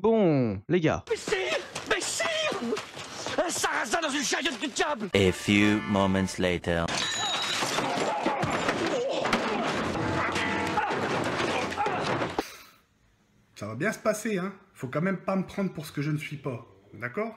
Bon, les gars. Mais sire un sarrasin dans une chariote du diable. A few moments later. Ça va bien se passer, hein. Faut quand même pas me prendre pour ce que je ne suis pas. D'accord ?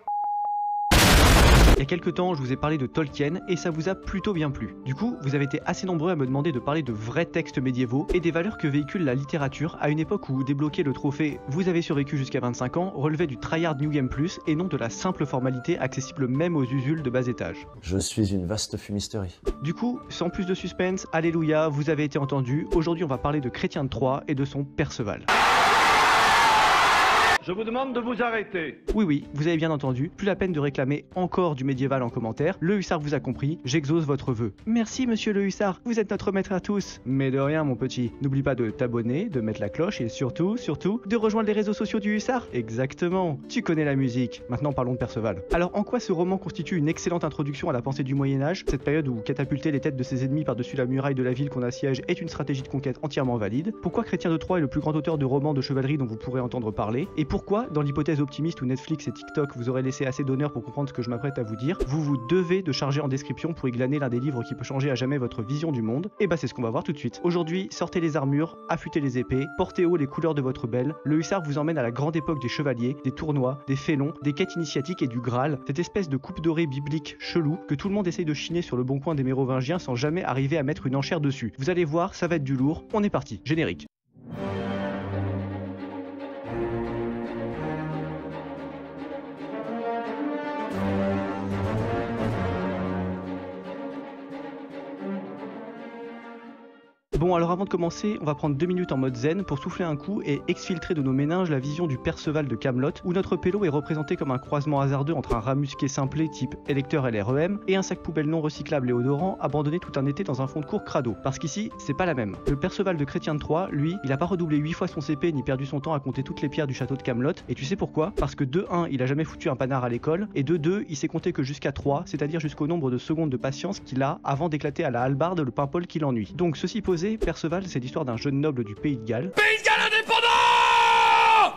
Il y a quelques temps, je vous ai parlé de Tolkien et ça vous a plutôt bien plu. Du coup, vous avez été assez nombreux à me demander de parler de vrais textes médiévaux et des valeurs que véhicule la littérature à une époque où débloquer le trophée « Vous avez survécu jusqu'à 25 ans » relevait du tryhard New Game Plus et non de la simple formalité accessible même aux usules de bas étage. Je suis une vaste fumisterie. Du coup, sans plus de suspense, alléluia, vous avez été entendu. Aujourd'hui, on va parler de Chrétien de Troyes et de son Perceval. Je vous demande de vous arrêter. Oui, vous avez bien entendu, plus la peine de réclamer encore du médiéval en commentaire, le hussard vous a compris, j'exauce votre vœu. Merci monsieur le hussard, vous êtes notre maître à tous. Mais de rien mon petit, n'oublie pas de t'abonner, de mettre la cloche et surtout, de rejoindre les réseaux sociaux du hussard. Exactement, tu connais la musique. Maintenant parlons de Perceval. Alors en quoi ce roman constitue une excellente introduction à la pensée du Moyen-Âge, cette période où catapulter les têtes de ses ennemis par-dessus la muraille de la ville qu'on assiège est une stratégie de conquête entièrement valide? Pourquoi Chrétien de Troyes est le plus grand auteur de romans de chevalerie dont vous pourrez entendre parler? Et pourquoi, dans l'hypothèse optimiste où Netflix et TikTok vous aurez laissé assez d'honneur pour comprendre ce que je m'apprête à vous dire, vous devez de charger en description pour y glaner l'un des livres qui peut changer à jamais votre vision du monde. Et bah c'est ce qu'on va voir tout de suite. Aujourd'hui, sortez les armures, affûtez les épées, portez haut les couleurs de votre belle. Le hussard vous emmène à la grande époque des chevaliers, des tournois, des félons, des quêtes initiatiques et du Graal, cette espèce de coupe dorée biblique chelou que tout le monde essaye de chiner sur le bon coin des Mérovingiens sans jamais arriver à mettre une enchère dessus. Vous allez voir, ça va être du lourd. On est parti. Générique. Bon alors avant de commencer, on va prendre 2 minutes en mode zen pour souffler un coup et exfiltrer de nos méninges la vision du Perceval de Camelot, où notre pélo est représenté comme un croisement hasardeux entre un rat musqué simplé type électeur LREM et un sac poubelle non recyclable et odorant abandonné tout un été dans un fond de cour crado. Parce qu'ici, c'est pas la même. Le Perceval de Chrétien de Troyes, lui, il a pas redoublé 8 fois son CP ni perdu son temps à compter toutes les pierres du château de Camelot, et tu sais pourquoi? Parce que de 1, il a jamais foutu un panard à l'école, et de 2, il sait compter que jusqu'à 3, c'est-à-dire jusqu'au nombre de secondes de patience qu'il a avant d'éclater à la hallebarde le pain-paul qui l'ennuie. Donc ceci posé, Perceval, c'est l'histoire d'un jeune noble du Pays de Galles. Pays de Galles indépendant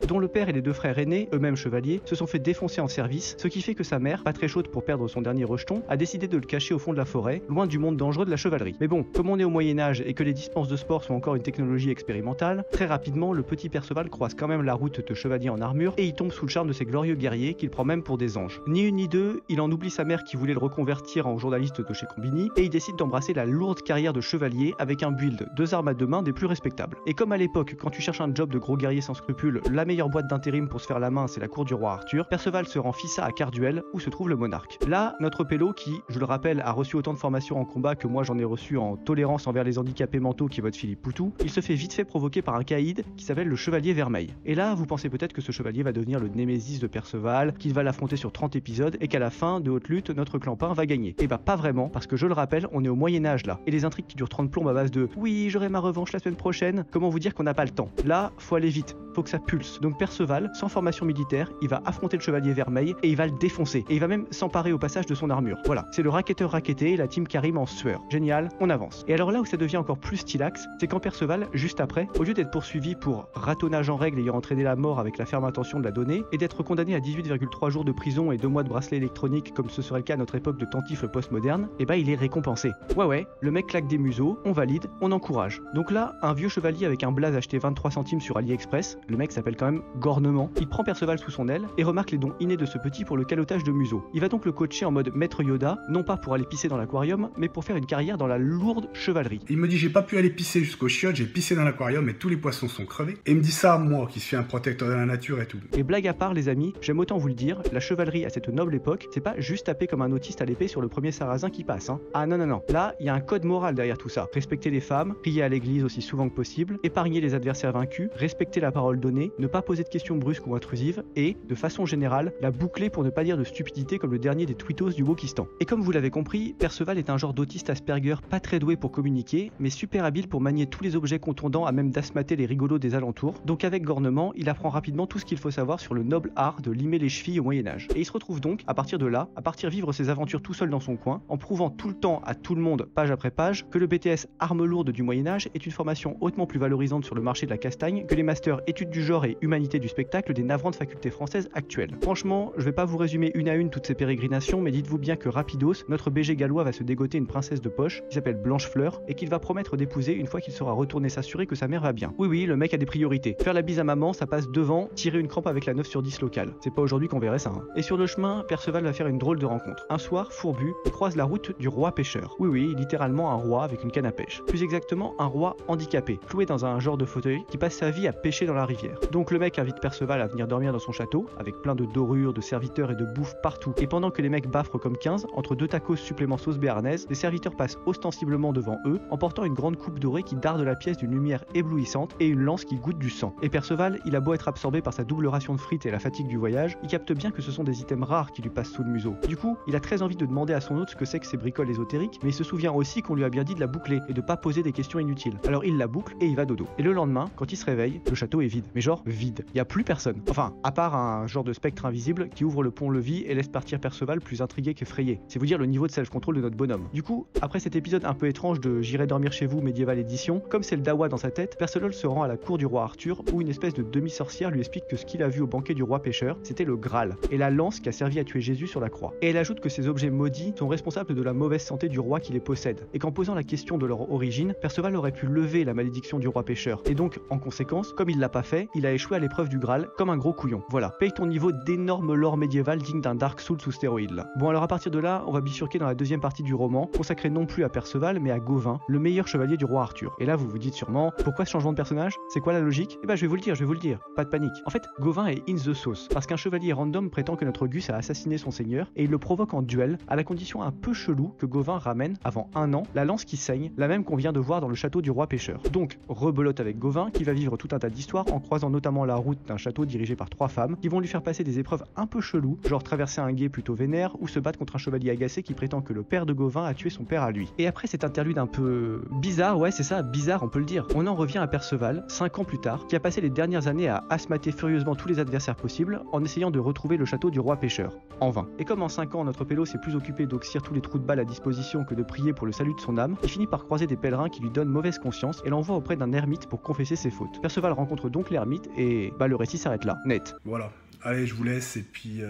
Dont le père et les 2 frères aînés, eux-mêmes chevaliers, se sont fait défoncer en service, ce qui fait que sa mère, pas très chaude pour perdre son dernier rejeton, a décidé de le cacher au fond de la forêt, loin du monde dangereux de la chevalerie. Mais bon, comme on est au Moyen-Âge et que les dispenses de sport sont encore une technologie expérimentale, très rapidement, le petit Perceval croise quand même la route de chevalier en armure et il tombe sous le charme de ces glorieux guerriers qu'il prend même pour des anges. Ni une ni deux, il en oublie sa mère qui voulait le reconvertir en journaliste de chez Combini et il décide d'embrasser la lourde carrière de chevalier avec un build 2 armes à 2 mains des plus respectables. Et comme à l'époque, quand tu cherches un job de gros guerrier sans scrupules, la meilleure boîte d'intérim pour se faire la main, c'est la cour du roi Arthur, Perceval se rend fissa à Carduel, où se trouve le monarque. Là, notre pélo, qui, je le rappelle, a reçu autant de formations en combat que moi j'en ai reçu en tolérance envers les handicapés mentaux qui est votre Philippe Poutou, il se fait vite fait provoquer par un caïd qui s'appelle le Chevalier Vermeil. Et là, vous pensez peut-être que ce chevalier va devenir le némésis de Perceval, qu'il va l'affronter sur 30 épisodes, et qu'à la fin de Haute Lutte, notre clampin va gagner. Et bah pas vraiment, parce que je le rappelle, on est au Moyen-Âge là, et les intrigues qui durent 30 plombes à base de « Oui, j'aurai ma revanche la semaine prochaine », comment vous dire qu'on n'a pas le temps? Là, faut aller vite, faut que ça pulse. Donc Perceval, sans formation militaire, il va affronter le Chevalier Vermeil et il va le défoncer. Et il va même s'emparer au passage de son armure. Voilà, c'est le racketteur racketté et la team Karim en sueur. Génial, on avance. Et alors là où ça devient encore plus stylax, c'est quand Perceval, juste après, au lieu d'être poursuivi pour ratonnage en règle ayant entraîné la mort avec la ferme intention de la donner, et d'être condamné à 18,3 jours de prison et 2 mois de bracelet électronique comme ce serait le cas à notre époque de tentifle post-moderne, et bah il est récompensé. Ouais, le mec claque des museaux, on valide, on encourage. Donc là, un vieux chevalier avec un blaze acheté 23 centimes sur AliExpress, le mec s'appelle quand même Gornement, il prend Perceval sous son aile et remarque les dons innés de ce petit pour le calotage de museau. Il va donc le coacher en mode maître Yoda, non pas pour aller pisser dans l'aquarium, mais pour faire une carrière dans la lourde chevalerie. Il me dit j'ai pas pu aller pisser jusqu'au chiottes, j'ai pissé dans l'aquarium et tous les poissons sont crevés. Et il me dit ça, moi, qui suis un protecteur de la nature et tout. Et blague à part les amis, j'aime autant vous le dire, la chevalerie à cette noble époque, c'est pas juste taper comme un autiste à l'épée sur le premier sarrasin qui passe, hein. Ah non. Là, il y a un code moral derrière tout ça. Respecter les femmes, prier à l'église aussi souvent que possible, épargner les adversaires vaincus, respecter la parole donnée, ne pas poser de questions brusques ou intrusives et, de façon générale, la boucler pour ne pas dire de stupidité comme le dernier des tweetos du Wokistan. Et comme vous l'avez compris, Perceval est un genre d'autiste Asperger pas très doué pour communiquer, mais super habile pour manier tous les objets contondants à même d'asmater les rigolos des alentours. Donc avec Gornement, il apprend rapidement tout ce qu'il faut savoir sur le noble art de limer les chevilles au Moyen-Âge. Et il se retrouve donc, à partir de là, à partir vivre ses aventures tout seul dans son coin, en prouvant tout le temps à tout le monde, page après page, que le BTS armes lourdes du Moyen-Âge est une formation hautement plus valorisante sur le marché de la castagne que les masters études du genre et humanité du spectacle des navrantes facultés françaises actuelles. Franchement, je vais pas vous résumer une à une toutes ces pérégrinations, mais dites-vous bien que rapidos, notre BG gallois va se dégoter une princesse de poche qui s'appelle Blanchefleur et qu'il va promettre d'épouser une fois qu'il sera retourné s'assurer que sa mère va bien. Oui, le mec a des priorités. Faire la bise à maman, ça passe devant, tirer une crampe avec la 9 sur 10 locale. C'est pas aujourd'hui qu'on verrait ça. Hein. Et sur le chemin, Perceval va faire une drôle de rencontre. Un soir, fourbu, il croise la route du roi pêcheur. Oui, littéralement un roi avec une canne à pêche. Plus exactement, un roi handicapé, cloué dans un genre de fauteuil qui passe sa vie à pêcher dans la rivière. Donc le mec invite Perceval à venir dormir dans son château, avec plein de dorures, de serviteurs et de bouffe partout. Et pendant que les mecs baffrent comme 15, entre deux tacos supplément sauce béarnaise, les serviteurs passent ostensiblement devant eux, en portant une grande coupe dorée qui darde la pièce d'une lumière éblouissante et une lance qui goûte du sang. Et Perceval, il a beau être absorbé par sa double ration de frites et la fatigue du voyage, il capte bien que ce sont des items rares qui lui passent sous le museau. Du coup, il a très envie de demander à son hôte ce que c'est que ces bricoles ésotériques, mais il se souvient aussi qu'on lui a bien dit de la boucler et de pas poser des questions inutiles. Alors il la boucle et il va dodo. Et le lendemain, quand il se réveille, le château est vide. Mais genre vide. Il y a plus personne. Enfin, à part un genre de spectre invisible qui ouvre le pont-levis et laisse partir Perceval plus intrigué qu'effrayé. C'est vous dire le niveau de self-control de notre bonhomme. Du coup, après cet épisode un peu étrange de J'irai dormir chez vous médiéval édition, comme c'est le dawa dans sa tête, Perceval se rend à la cour du roi Arthur où une espèce de demi-sorcière lui explique que ce qu'il a vu au banquet du roi pêcheur, c'était le Graal et la lance qui a servi à tuer Jésus sur la croix. Et elle ajoute que ces objets maudits sont responsables de la mauvaise santé du roi qui les possède et qu'en posant la question de leur origine, Perceval aurait pu lever la malédiction du roi pêcheur. Et donc, en conséquence, comme il l'a pas fait, il a échoué à l'épreuve du Graal comme un gros couillon. Voilà, paye ton niveau d'énorme lore médiéval digne d'un Dark Souls sous stéroïdes là. Bon alors à partir de là, on va bifurquer dans la deuxième partie du roman, consacrée non plus à Perceval mais à Gauvin, le meilleur chevalier du roi Arthur. Et là vous vous dites sûrement, pourquoi ce changement de personnage? C'est quoi la logique? Eh ben je vais vous le dire, pas de panique. En fait, Gauvin est in the sauce, parce qu'un chevalier random prétend que notre Gus a assassiné son seigneur, et il le provoque en duel, à la condition un peu chelou que Gauvin ramène, avant un an, la lance qui saigne, la même qu'on vient de voir dans le château du roi pêcheur. Donc, rebelote avec Gauvin, qui va vivre tout un tas d'histoires en croisant notamment la route d'un château dirigé par 3 femmes, qui vont lui faire passer des épreuves un peu cheloues, genre traverser un gué plutôt vénère, ou se battre contre un chevalier agacé qui prétend que le père de Gauvin a tué son père à lui. Et après cet interlude un peu bizarre, ouais c'est ça, bizarre on peut le dire, on en revient à Perceval, 5 ans plus tard, qui a passé les dernières années à asmater furieusement tous les adversaires possibles, en essayant de retrouver le château du roi pêcheur. En vain. Et comme en 5 ans notre pélo s'est plus occupé d'oxyre tous les trous de balles à disposition que de prier pour le salut de son âme, il finit par croiser des pèlerins qui lui donnent mauvaise conscience et l'envoie auprès d'un ermite pour confesser ses fautes. Perceval rencontre donc l'ermite et le récit s'arrête là, net. Voilà. Allez, je vous laisse et puis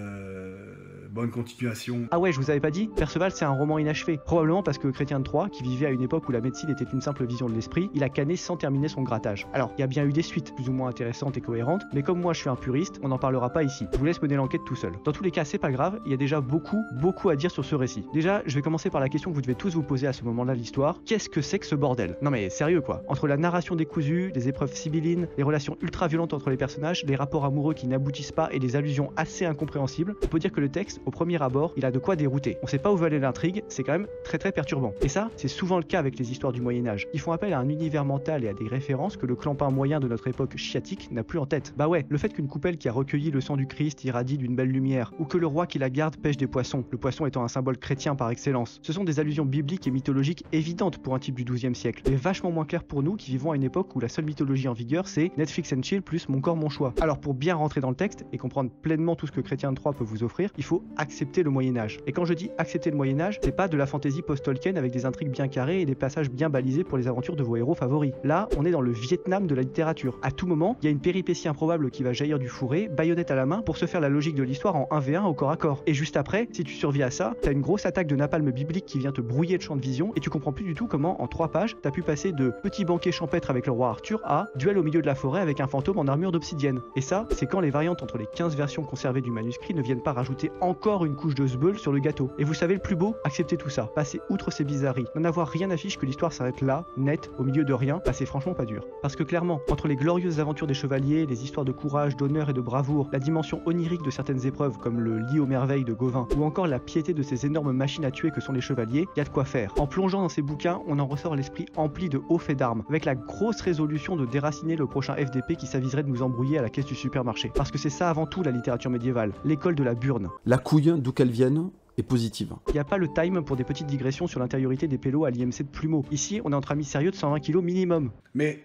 bonne continuation. Ah ouais, je vous avais pas dit, Perceval c'est un roman inachevé. Probablement parce que Chrétien de Troyes, qui vivait à une époque où la médecine était une simple vision de l'esprit, il a canné sans terminer son grattage. Alors, il y a bien eu des suites, plus ou moins intéressantes et cohérentes, mais comme moi je suis un puriste, on n'en parlera pas ici. Je vous laisse mener l'enquête tout seul. Dans tous les cas, c'est pas grave, il y a déjà beaucoup à dire sur ce récit. Déjà, je vais commencer par la question que vous devez tous vous poser à ce moment-là de l'histoire. Qu'est-ce que c'est que ce bordel? Non mais sérieux quoi. Entre la narration décousue, des épreuves sibyllines, les relations ultra violentes entre les personnages, les rapports amoureux qui n'aboutissent pas et des allusions assez incompréhensibles, on peut dire que le texte, au premier abord, il a de quoi dérouter. On sait pas où va aller l'intrigue, c'est quand même très perturbant. Et ça, c'est souvent le cas avec les histoires du Moyen-Âge. Ils font appel à un univers mental et à des références que le clampin moyen de notre époque chiatique n'a plus en tête. Bah ouais, le fait qu'une coupelle qui a recueilli le sang du Christ irradie d'une belle lumière, ou que le roi qui la garde pêche des poissons, le poisson étant un symbole chrétien par excellence, ce sont des allusions bibliques et mythologiques évidentes pour un type du XIIe siècle, mais vachement moins claires pour nous qui vivons à une époque où la seule mythologie en vigueur c'est Netflix and chill plus Mon corps mon choix. Alors pour bien rentrer dans le texte et comprendre pleinement tout ce que Chrétien de Troyes peut vous offrir, il faut accepter le Moyen-Âge. Et quand je dis accepter le Moyen-Âge, c'est pas de la fantaisie post-Tolkien avec des intrigues bien carrées et des passages bien balisés pour les aventures de vos héros favoris. Là, on est dans le Vietnam de la littérature. À tout moment, il y a une péripétie improbable qui va jaillir du fourré, baïonnette à la main, pour se faire la logique de l'histoire en 1v1 au corps à corps. Et juste après, si tu survis à ça, t'as une grosse attaque de napalm biblique qui vient te brouiller le champ de vision et tu comprends plus du tout comment, en 3 pages, t'as pu passer de petit banquet champêtre avec le roi Arthur à duel au milieu de la forêt avec un fantôme en armure d'obsidienne. Et ça, c'est quand les variantes entre les 15 versions conservées du manuscrit ne viennent pas rajouter encore une couche de sbeul sur le gâteau. Et vous savez le plus beau? Acceptez tout ça. Passez outre ces bizarreries. N'en avoir rien à fiche que l'histoire s'arrête là, net, au milieu de rien, bah c'est franchement pas dur. Parce que clairement, entre les glorieuses aventures des chevaliers, les histoires de courage, d'honneur et de bravoure, la dimension onirique de certaines épreuves comme le lit aux merveilles de Gauvin, ou encore la piété de ces énormes machines à tuer que sont les chevaliers, y a de quoi faire. En plongeant dans ces bouquins, on en ressort l'esprit empli de hauts faits d'armes, avec la grosse résolution de déraciner le prochain FDP qui s'aviserait de nous embrouiller à la caisse du supermarché. Parce que c'est ça avant tout la littérature médiévale, l'école de la burne. La couille, d'où qu'elle vienne, est positive. Il n'y a pas le time pour des petites digressions sur l'intériorité des pélos à l'IMC de Plumeau. Ici, on est entre amis sérieux de 120 kg minimum. Mais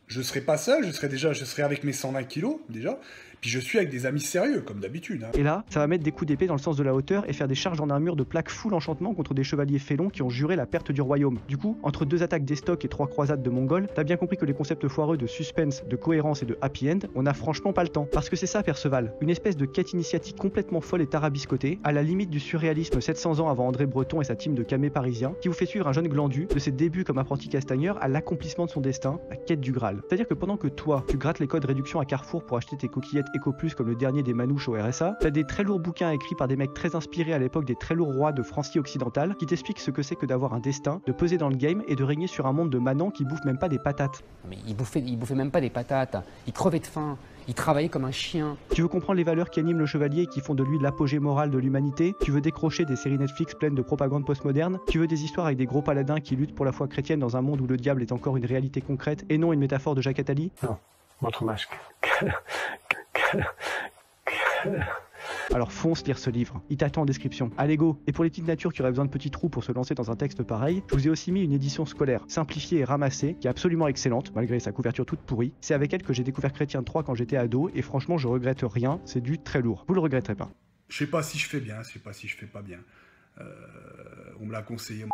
je serai pas seul, je serai avec mes 120 kilos déjà, Puis je suis avec des amis sérieux, comme d'habitude. Hein. Et là, ça va mettre des coups d'épée dans le sens de la hauteur et faire des charges en armure de plaques full enchantement contre des chevaliers félons qui ont juré la perte du royaume. Du coup, entre 2 attaques d'Estoc et 3 croisades de Mongols, t'as bien compris que les concepts foireux de suspense, de cohérence et de happy end, on a franchement pas le temps. Parce que c'est ça Perceval, une espèce de quête initiatique complètement folle et tarabiscotée, à la limite du surréalisme 700 ans avant André Breton et sa team de camés parisiens, qui vous fait suivre un jeune glandu de ses débuts comme apprenti castagneur à l'accomplissement de son destin, la quête du Graal. C'est-à-dire que pendant que toi, tu grattes les codes réduction à Carrefour pour acheter tes coquillettes EcoPlus comme le dernier des manouches au RSA, t'as des très lourds bouquins écrits par des mecs très inspirés à l'époque des très lourds rois de Francie occidentale qui t'expliquent ce que c'est que d'avoir un destin, de peser dans le game et de régner sur un monde de manants qui bouffent même pas des patates. Mais il bouffait même pas des patates, il crevait de faim, il travaillait comme un chien. Tu veux comprendre les valeurs qui animent le chevalier et qui font de lui l'apogée morale de l'humanité? Tu veux décrocher des séries Netflix pleines de propagande postmoderne? Tu veux des histoires avec des gros paladins qui luttent pour la foi chrétienne dans un monde où le diable est encore une réalité concrète et non une métaphore de Jacques Attali? Non, votre masque. Alors fonce lire ce livre, il t'attend en description. Allez go. Et pour les petites natures qui auraient besoin de petits trous pour se lancer dans un texte pareil, je vous ai aussi mis une édition scolaire, simplifiée et ramassée, qui est absolument excellente, malgré sa couverture toute pourrie. C'est avec elle que j'ai découvert Chrétien 3 quand j'étais ado, et franchement je regrette rien, c'est du très lourd. Vous le regretterez pas. Je sais pas si je fais bien, je sais pas si je fais pas bien. On me l'a conseillé.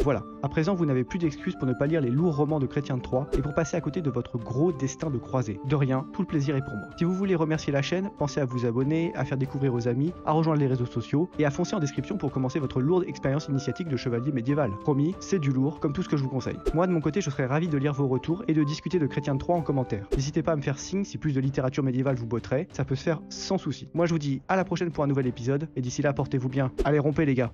Voilà, à présent vous n'avez plus d'excuses pour ne pas lire les lourds romans de Chrétien de Troyes et pour passer à côté de votre gros destin de croisé. De rien, tout le plaisir est pour moi. Si vous voulez remercier la chaîne, pensez à vous abonner, à faire découvrir aux amis, à rejoindre les réseaux sociaux et à foncer en description pour commencer votre lourde expérience initiatique de chevalier médiéval. Promis, c'est du lourd, comme tout ce que je vous conseille. Moi de mon côté, je serais ravi de lire vos retours et de discuter de Chrétien de Troyes en commentaire. N'hésitez pas à me faire signe si plus de littérature médiévale vous botterait, ça peut se faire sans souci. Moi je vous dis à la prochaine pour un nouvel épisode et d'ici là portez-vous bien. Allez rompez les gars.